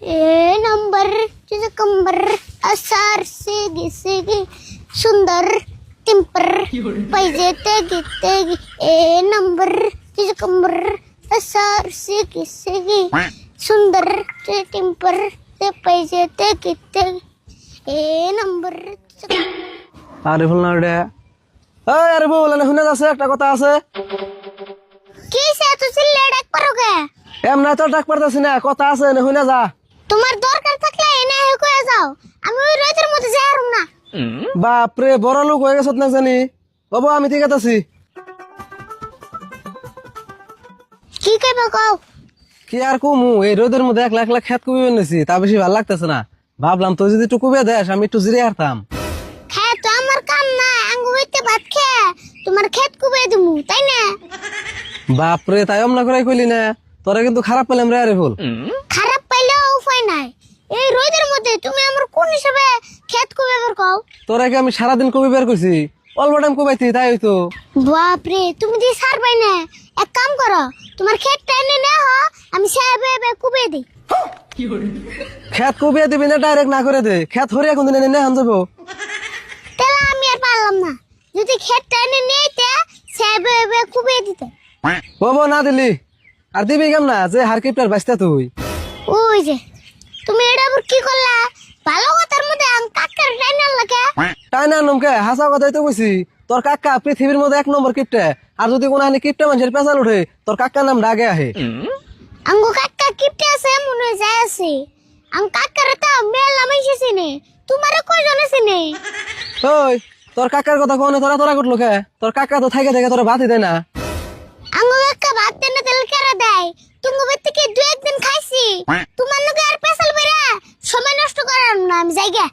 ए number तुझे कंबर असार सेगी सुंदर टिंपर पाहिजे तेगी ए नंबर तुझे कंबर असार सेगी सुंदर तुझे टिंपर ते पाहिजे तेगी ए नंबर আরে ভুল না রে এই আরে বল না শুনে যাচ্ছে একটা কথা আছে কি সে তুই চিল্লে ডাক পারোগে এমনা তো ডাক পারতাছি না কথা আছে না শুনে যা তোমার দরকার থাকলে এনে কয়ে যাও আমি ওই রোদের মধ্যে যাইরুম না বাপ রে বড় লোক হয়ে গেছত না জানি বাবু আমি ঠিক আছি কি কইবা কও কি আর কমু এই রোদের মধ্যে এক লাখ লাখ খেত কবি এনেছি তা বেশি ভালো লাগতেছে না ভাবলাম তুই যদি একটু কবে দেস আমি একটু জিরে হারতাম হ্যাঁ তো আমার কাম না আঙ্গু হইতে ভাত খেয়ে তোমার ক্ষেত কুবে দিমু তাই না বাপ রে তাই অমনা করে কইলি না তোরা কিন্তু খারাপ পেলাম রে আরে ফুল খারাপ পাইলেও উপায় নাই এই রোদের মধ্যে তুমি আমার কোন হিসাবে ক্ষেত কুবে বের কও তোরা কি আমি সারাদিন কবি বের করছি অল্প টাইম কবাইতি তাই হইতো বাপ রে তুমি দি সার পাই না এক কাম করো তোমার ক্ষেতটা এনে না হ আমি সাহেবে কুবে দিই খেত কবিয়া দিবি না ডাইরেক্ট না করে দে খেত হরিয়া কোনদিন এনে হান যাবো তাহলে আমি আর পারলাম না যদি ক্ষেতটা এনে নিতে সাহেবে কুবে দিতে বাবু না দিলি আর দিবি কেম না যে হারকিপটার বাঁচতা তুই ওই যে তুমি এটা আবার কি করলা ভালো কথার মধ্যে আম কাকার টাইনাল লাগে তাই না নমকে হাসা কথাই তো কইছি তোর কাকা পৃথিবীর মধ্যে এক নম্বর কিপটে আর যদি কোনো হানি কিপটে মানুষের পেছাল উঠে তোর কাকার নাম ডাকে আহে আঙ্গু কাকা কিপটে আছে মনে যায় আছে আম কাকার তা মেলা মাইছে চিনে তোমারে কয়জন চিনে ওই তোর কাকার কথা কোনে তোরা তোরা করলো কে তোর কাকা তো থাইকে থাইকে তোরা ভাতই দেয় না আঙ্গু কাকা ভাত দেন তেল কেরা দেয় তুমি বেতে কি দুই একদিন খাইছি তোমার লগে আর পেছাল বেরা সময় নষ্ট করার না আমি যাইগা